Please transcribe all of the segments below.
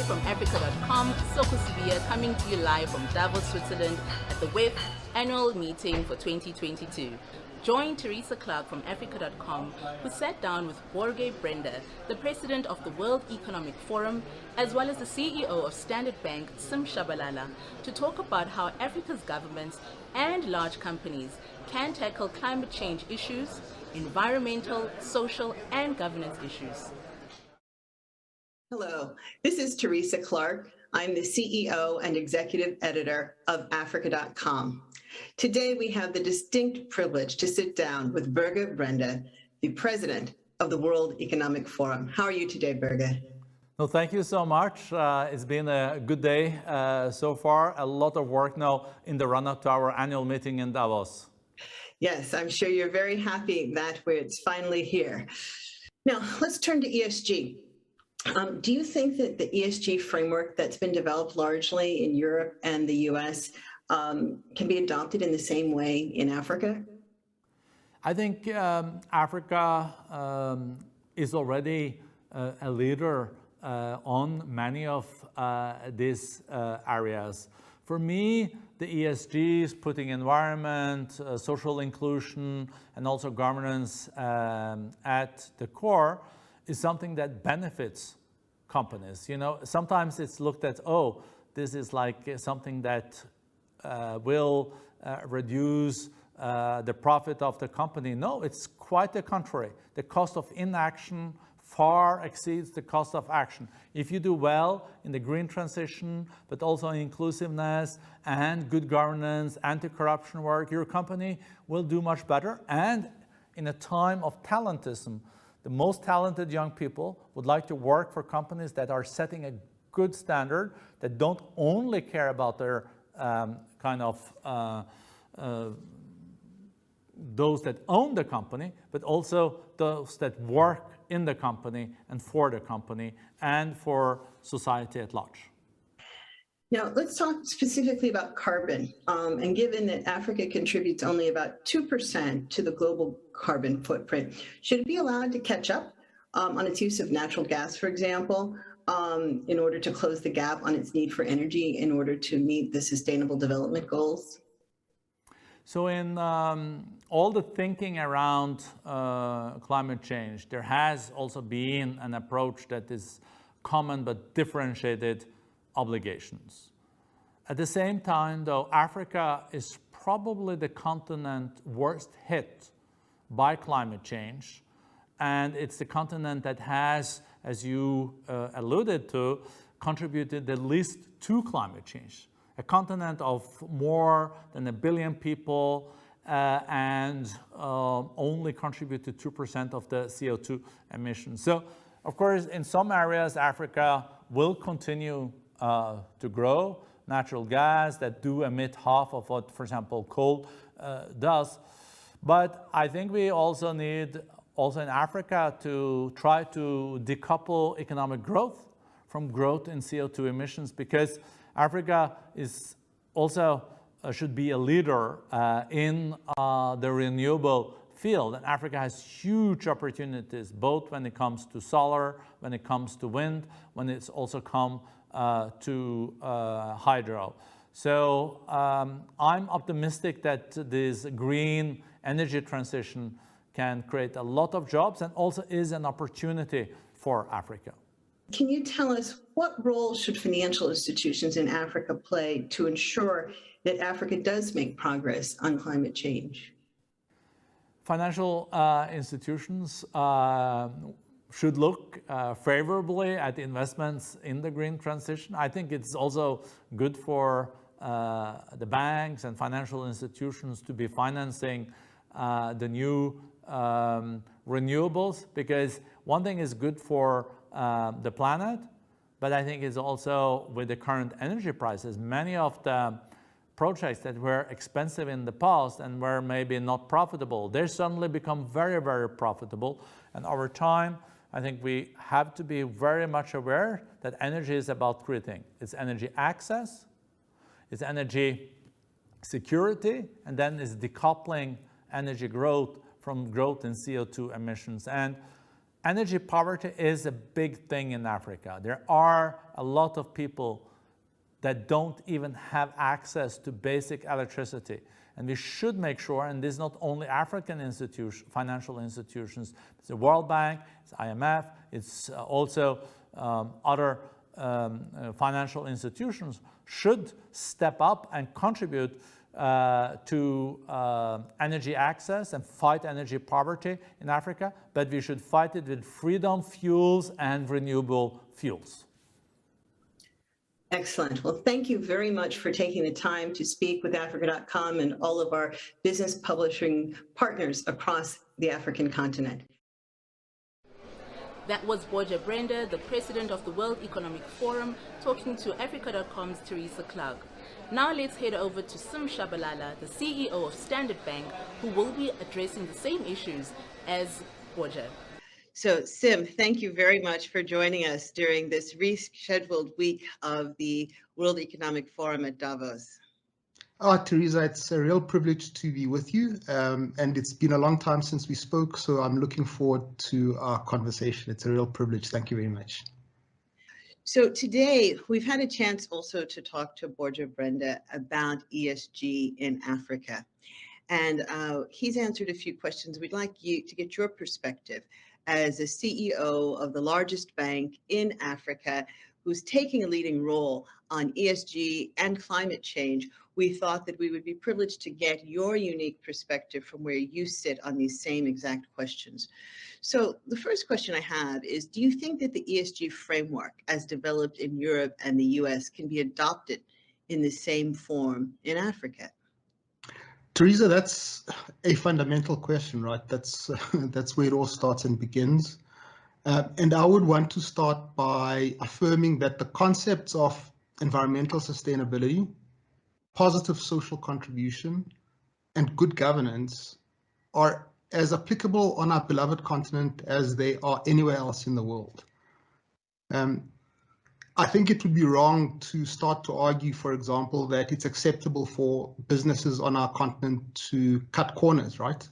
from Africa.com, Soko Sibia, coming to you live from Davos, Switzerland at the WEF annual meeting for 2022. Join Teresa Clark from Africa.com, who sat down with Børge Brenden, the president of the World Economic Forum, as well as the CEO of Standard Bank, Tshabalala, to talk about how Africa's governments and large companies can tackle climate change issues, environmental, social, and governance issues. Hello, this is Teresa Clark. I'm the CEO and executive editor of Africa.com. Today, we have the distinct privilege to sit down with Børge Brenden, the president of the World Economic Forum. How are you today, Børge? No, thank you so much. It's been a good day so far. A lot of work now in the run-up to our annual meeting in Davos. Yes, I'm sure you're very happy that it's finally here. Now, let's turn to ESG. Do you think that the ESG framework that's been developed largely in Europe and the US can be adopted in the same way in Africa? I think Africa is already a leader on many of these areas. For me, the ESG is putting environment, social inclusion, and also governance at the core is something that benefits companies. You know, sometimes it's looked at, oh, this is like something that will reduce the profit of the company. No, it's quite the contrary. The cost of inaction far exceeds the cost of action. If you do well in the green transition, but also in inclusiveness and good governance, anti-corruption work, your company will do much better. And in a time of talentism, the most talented young people would like to work for companies that are setting a good standard, that don't only care about their those that own the company, but also those that work in the company and for the company and for society at large. Now, let's talk specifically about carbon. And given that Africa contributes only about 2% to the global carbon footprint, should it be allowed to catch up on its use of natural gas, for example, in order to close the gap on its need for energy in order to meet the Sustainable Development Goals? So in all the thinking around climate change, there has also been an approach that is common but differentiated obligations. At the same time, though, Africa is probably the continent worst hit by climate change, and it's the continent that has, as you alluded to, contributed the least to climate change. A continent of more than 1 billion people and only contributed 2% of the CO2 emissions. So, of course, in some areas, Africa will continue to grow. Natural gas that do emit half of what, for example, coal does. But I think we also need, in Africa, to try to decouple economic growth from growth in CO2 emissions, because Africa is also should be a leader in the renewable field. And Africa has huge opportunities, both when it comes to solar, when it comes to wind, when it's also come to hydro. So I'm optimistic that this green energy transition can create a lot of jobs and also is an opportunity for Africa. Can you tell us what role should financial institutions in Africa play to ensure that Africa does make progress on climate change? Financial institutions should look favorably at investments in the green transition. I think it's also good for the banks and financial institutions to be financing the new renewables, because one thing is good for the planet, but I think it's also with the current energy prices, many of the projects that were expensive in the past and were maybe not profitable, they suddenly become very, very profitable. And over time, I think we have to be very much aware that energy is about three things. It's energy access, it's energy security, and then it's decoupling energy growth from growth in CO2 emissions. And energy poverty is a big thing in Africa. There are a lot of people that don't even have access to basic electricity. And we should make sure, and this is not only African financial institutions, it's the World Bank, it's IMF, it's also other financial institutions should step up and contribute to energy access and fight energy poverty in Africa, but we should fight it with freedom fuels and renewable fuels. Excellent. Well, thank you very much for taking the time to speak with Africa.com and all of our business publishing partners across the African continent. That was Børge Brenden, the president of the World Economic Forum, talking to Africa.com's Teresa Clark. Now let's head over to Tshabalala, the CEO of Standard Bank, who will be addressing the same issues as Børge. So, Sim, thank you very much for joining us during this rescheduled week of the World Economic Forum at Davos. Teresa, it's a real privilege to be with you, and it's been a long time since we spoke, so I'm looking forward to our conversation. It's a real privilege. Thank you very much. So today, we've had a chance also to talk to Børge Brenden about ESG in Africa, and he's answered a few questions. We'd like you to get your perspective as a CEO of the largest bank in Africa, who's taking a leading role on ESG and climate change. We thought that we would be privileged to get your unique perspective from where you sit on these same exact questions. So the first question I have is, do you think that the ESG framework as developed in Europe and the US can be adopted in the same form in Africa? Teresa, that's a fundamental question, right? That's where it all starts and begins. And I would want to start by affirming that the concepts of environmental sustainability, positive social contribution, and good governance are as applicable on our beloved continent as they are anywhere else in the world. I think it would be wrong to start to argue, for example, that it's acceptable for businesses on our continent to cut corners, right?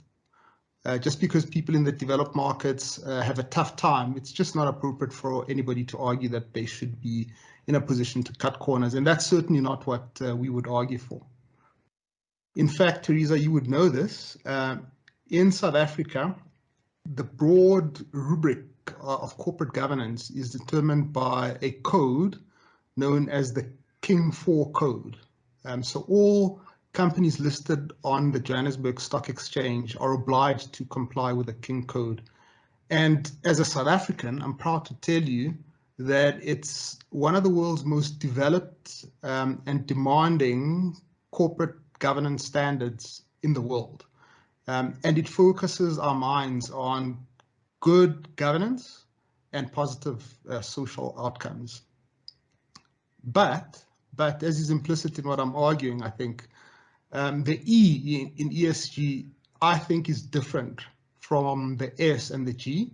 Just because people in the developed markets have a tough time, it's just not appropriate for anybody to argue that they should be in a position to cut corners. And that's certainly not what we would argue for. In fact, Teresa, you would know this. In South Africa, the broad rubric of corporate governance is determined by a code known as the King 4 Code. So all companies listed on the Johannesburg Stock Exchange are obliged to comply with the King Code. And as a South African, I'm proud to tell you that it's one of the world's most developed and demanding corporate governance standards in the world. And it focuses our minds on good governance and positive social outcomes. But as is implicit in what I'm arguing, I think, the E in ESG, I think, is different from the S and the G.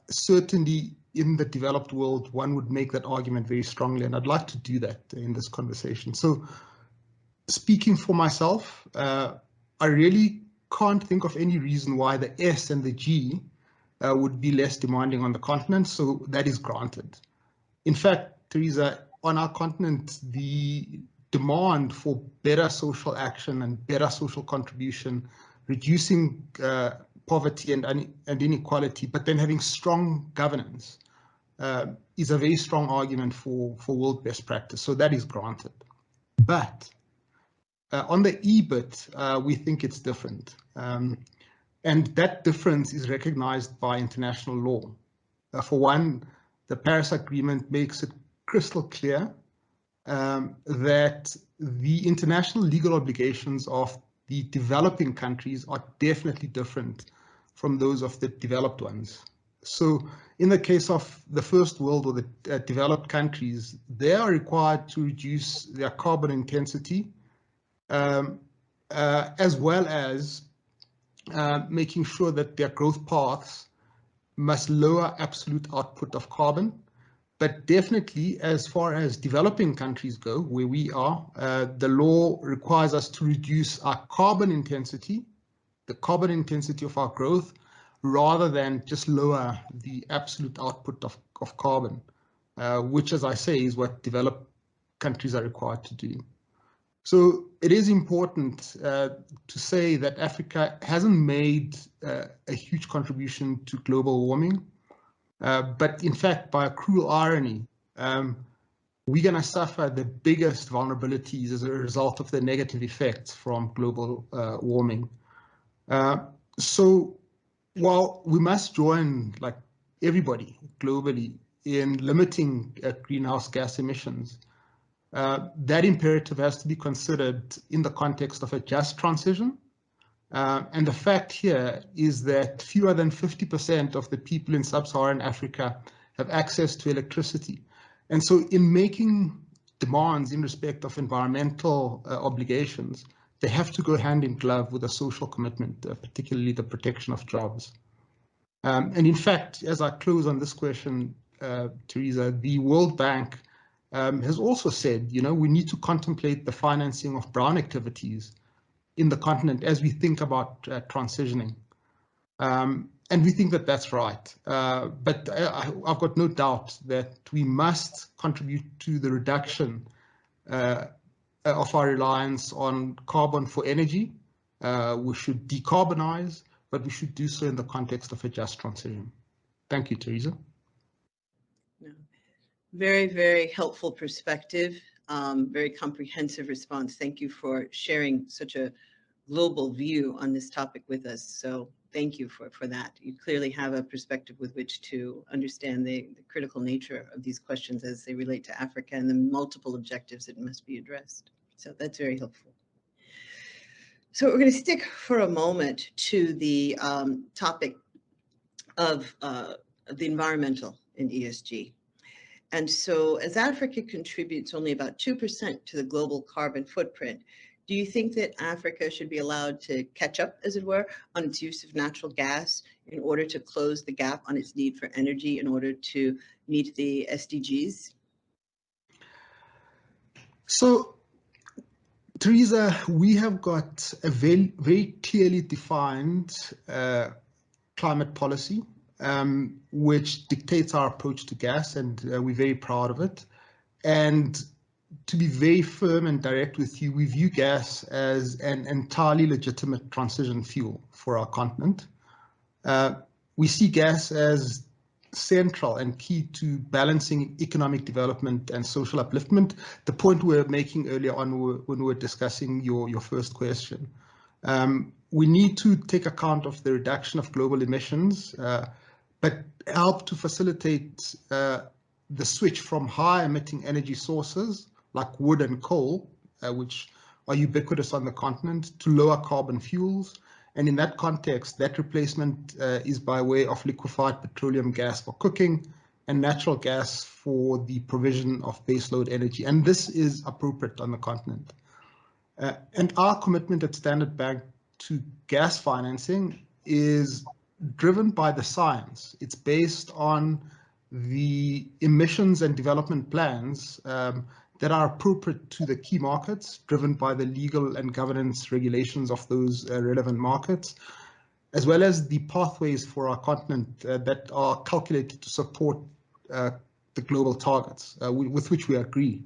Certainly in the developed world, one would make that argument very strongly, and I'd like to do that in this conversation. So speaking for myself, I really can't think of any reason why the S and the G would be less demanding on the continent, so that is granted. In fact, Teresa, on our continent, the demand for better social action and better social contribution, reducing poverty and inequality, but then having strong governance is a very strong argument for world best practice, so that is granted. But on the E bit, we think it's different. And that difference is recognized by international law. For one, the Paris Agreement makes it crystal clear that the international legal obligations of the developing countries are definitely different from those of the developed ones. So in the case of the first world or the developed countries, they are required to reduce their carbon intensity as well as making sure that their growth paths must lower absolute output of carbon. But definitely, as far as developing countries go, where we are, the law requires us to reduce our carbon intensity, the carbon intensity of our growth, rather than just lower the absolute output of carbon, which, as I say, is what developed countries are required to do. So it is important to say that Africa hasn't made a huge contribution to global warming, but in fact, by a cruel irony, we're going to suffer the biggest vulnerabilities as a result of the negative effects from global warming. So while we must join, like everybody globally, in limiting greenhouse gas emissions, that imperative has to be considered in the context of a just transition. And the fact here is that fewer than 50% of the people in sub-Saharan Africa have access to electricity. And so in making demands in respect of environmental obligations, they have to go hand in glove with a social commitment, particularly the protection of jobs. And in fact, as I close on this question, Teresa, the World Bank has also said, we need to contemplate the financing of brown activities in the continent as we think about transitioning. And we think that that's right. But I've got no doubt that we must contribute to the reduction of our reliance on carbon for energy. We should decarbonize, but we should do so in the context of a just transition. Thank you, Teresa. Very, very helpful perspective, very comprehensive response. Thank you for sharing such a global view on this topic with us. So thank you for that. You clearly have a perspective with which to understand the critical nature of these questions as they relate to Africa and the multiple objectives that must be addressed. So that's very helpful. So we're going to stick for a moment to the topic of the environmental in ESG. And so as Africa contributes only about 2% to the global carbon footprint, do you think that Africa should be allowed to catch up, as it were, on its use of natural gas in order to close the gap on its need for energy in order to meet the SDGs? So, Teresa, we have got a very, very clearly defined climate policy, which dictates our approach to gas, and we're very proud of it. And to be very firm and direct with you, we view gas as an entirely legitimate transition fuel for our continent. We see gas as central and key to balancing economic development and social upliftment, the point we were making earlier on when we were discussing your first question. We need to take account of the reduction of global emissions, but help to facilitate the switch from high-emitting energy sources like wood and coal, which are ubiquitous on the continent, to lower carbon fuels. And in that context, that replacement is by way of liquefied petroleum gas for cooking and natural gas for the provision of baseload energy. And this is appropriate on the continent. And our commitment at Standard Bank to gas financing is driven by the science. It's based on the emissions and development plans that are appropriate to the key markets, driven by the legal and governance regulations of those relevant markets, as well as the pathways for our continent that are calculated to support the global targets with which we agree.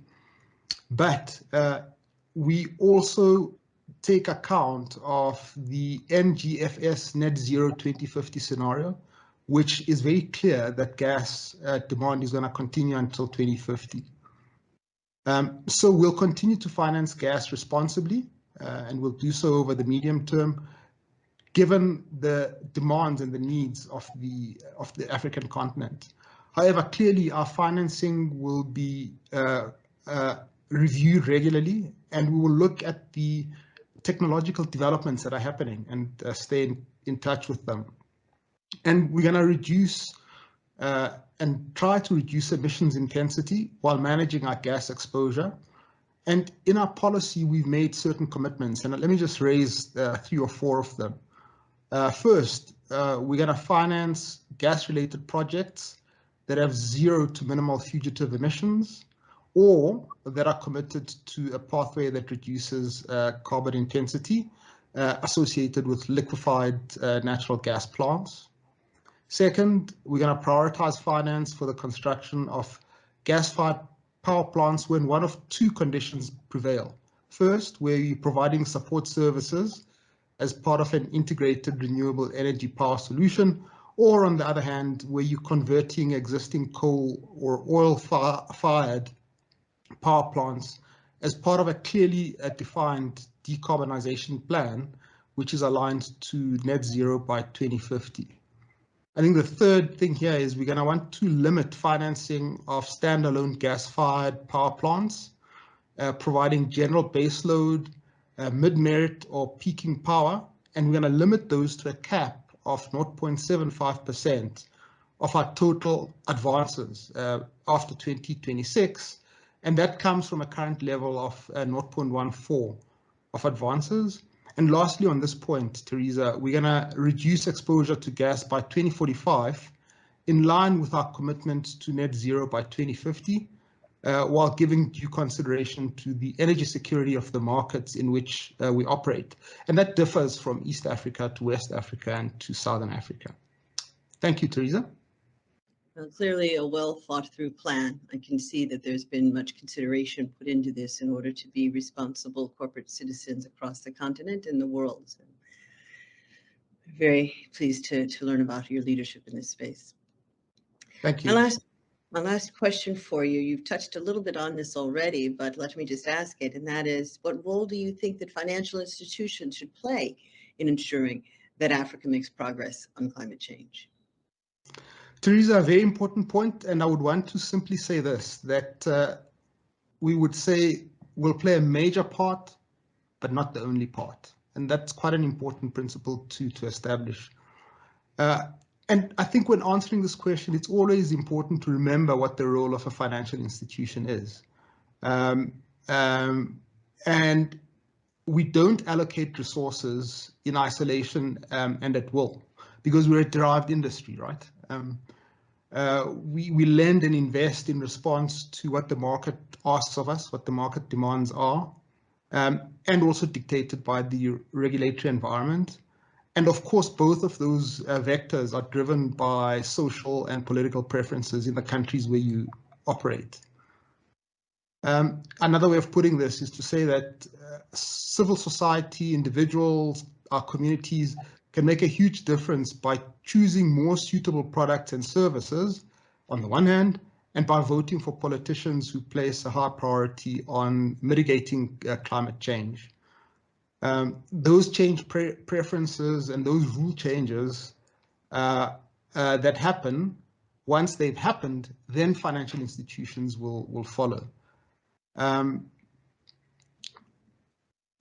But we also take account of the NGFS Net Zero 2050 scenario, which is very clear that gas demand is going to continue until 2050. So we'll continue to finance gas responsibly, and we'll do so over the medium term, given the demands and the needs of the African continent. However, clearly our financing will be reviewed regularly, and we will look at the technological developments that are happening and stay in touch with them. And we're going to reduce and try to reduce emissions intensity while managing our gas exposure. And in our policy, we've made certain commitments, and let me just raise 3 or 4 of them. First, we're going to finance gas-related projects that have 0 to minimal fugitive emissions, or that are committed to a pathway that reduces carbon intensity associated with liquefied natural gas plants. Second, we're going to prioritize finance for the construction of gas-fired power plants when one of two conditions prevail. First, where you're providing support services as part of an integrated renewable energy power solution, or on the other hand, where you're converting existing coal or oil-fired power plants as part of a clearly defined decarbonization plan, which is aligned to net zero by 2050. I think the third thing here is we're going to want to limit financing of standalone gas-fired power plants, providing general baseload, mid-merit or peaking power, and we're going to limit those to a cap of 0.75% of our total advances after 2026, and that comes from a current level of 0.14 of advances. And lastly, on this point, Teresa, we're going to reduce exposure to gas by 2045 in line with our commitment to net zero by 2050, while giving due consideration to the energy security of the markets in which we operate. And that differs from East Africa to West Africa and to Southern Africa. Thank you, Teresa. Clearly a well thought through plan. I can see that there's been much consideration put into this in order to be responsible corporate citizens across the continent and the world. So very pleased to learn about your leadership in this space. Thank you. My last question for you, you've touched a little bit on this already, but let me just ask it, and that is, what role do you think that financial institutions should play in ensuring that Africa makes progress on climate change? Teresa, a very important point, and I would want to simply say this, that we would say will play a major part, but not the only part. And that's quite an important principle to establish. And I think when answering this question, it's always important to remember what the role of a financial institution is. And we don't allocate resources in isolation and at will, because we're a derived industry, right? We lend and invest in response to what the market asks of us, what the market demands are, and also dictated by the regulatory environment. And of course, both of those vectors are driven by social and political preferences in the countries where you operate. Another way of putting this is to say that civil society, individuals, our communities can make a huge difference by choosing more suitable products and services on the one hand, and by voting for politicians who place a high priority on mitigating climate change. Those change preferences and those rule changes that happen, once they've happened, then financial institutions will follow. The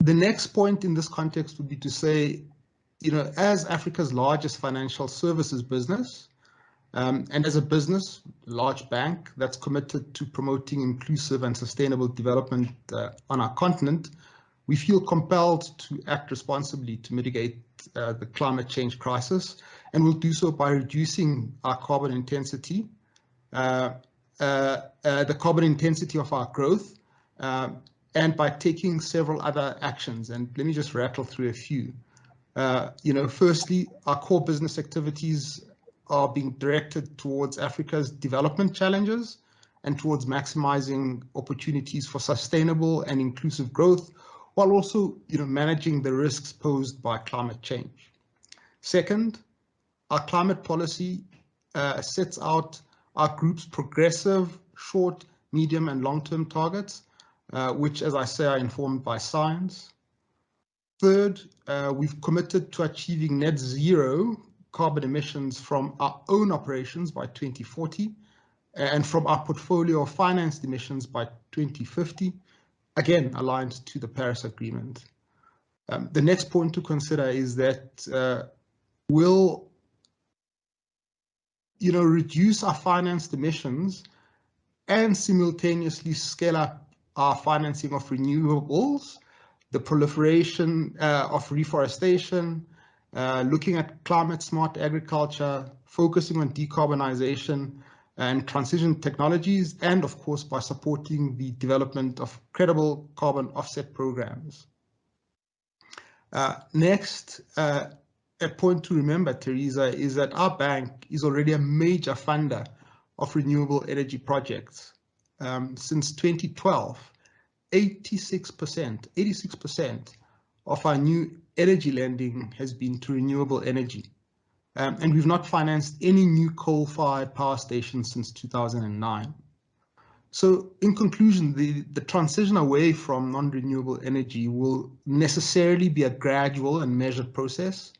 next point in this context would be to say, as Africa's largest financial services business, and as a business, large bank that's committed to promoting inclusive and sustainable development on our continent, we feel compelled to act responsibly to mitigate the climate change crisis, and we'll do so by reducing our carbon intensity, the carbon intensity of our growth, and by taking several other actions. And let me just rattle through a few. Firstly, our core business activities are being directed towards Africa's development challenges and towards maximizing opportunities for sustainable and inclusive growth, while also managing the risks posed by climate change. Second, our climate policy sets out our group's progressive short, medium, and long-term targets, which, as I say, are informed by science. Third, we've committed to achieving net zero carbon emissions from our own operations by 2040 and from our portfolio of financed emissions by 2050, again, aligned to the Paris Agreement. The next point to consider is that we'll reduce our financed emissions and simultaneously scale up our financing of renewables, the proliferation of reforestation, looking at climate smart agriculture, focusing on decarbonization and transition technologies, and of course by supporting the development of credible carbon offset programs. Next, a point to remember, Teresa, is that our bank is already a major funder of renewable energy projects. Since 2012, 86% of our new energy lending has been to renewable energy. And we've not financed any new coal-fired power stations since 2009. So in conclusion, the transition away from non-renewable energy will necessarily be a gradual and measured process.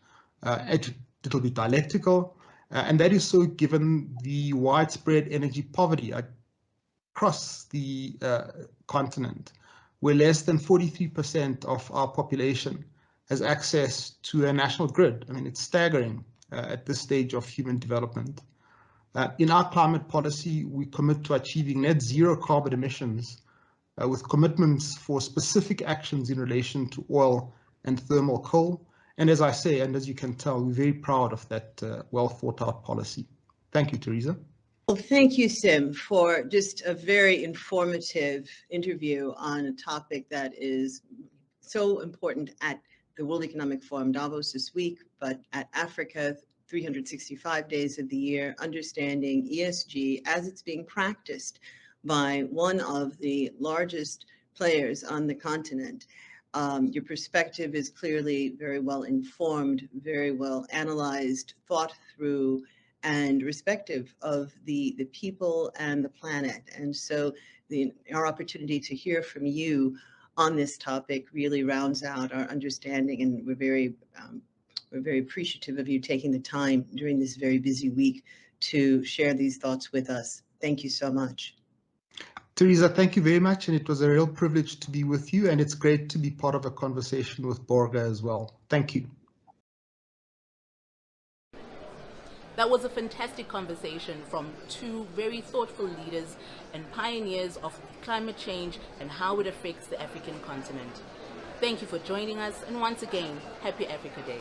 It'll be dialectical, and that is so given the widespread energy poverty across the continent, where less than 43% of our population has access to a national grid. I mean, it's staggering at this stage of human development. In our climate policy, we commit to achieving net zero carbon emissions with commitments for specific actions in relation to oil and thermal coal. And as I say, and as you can tell, we're very proud of that well thought out policy. Thank you, Teresa. Well, thank you, Sim, for just a very informative interview on a topic that is so important at the World Economic Forum Davos this week, but at Africa 365 days of the year, understanding ESG as it's being practiced by one of the largest players on the continent. Your perspective is clearly very well informed, very well analyzed, thought through, and respective of the people and the planet. And so our opportunity to hear from you on this topic really rounds out our understanding, and we're very appreciative of you taking the time during this very busy week to share these thoughts with us. Thank you so much. Teresa, thank you very much, and it was a real privilege to be with you, and it's great to be part of a conversation with Børge as well. Thank you. That was a fantastic conversation from two very thoughtful leaders and pioneers of climate change and how it affects the African continent. Thank you for joining us, and once again, happy Africa Day.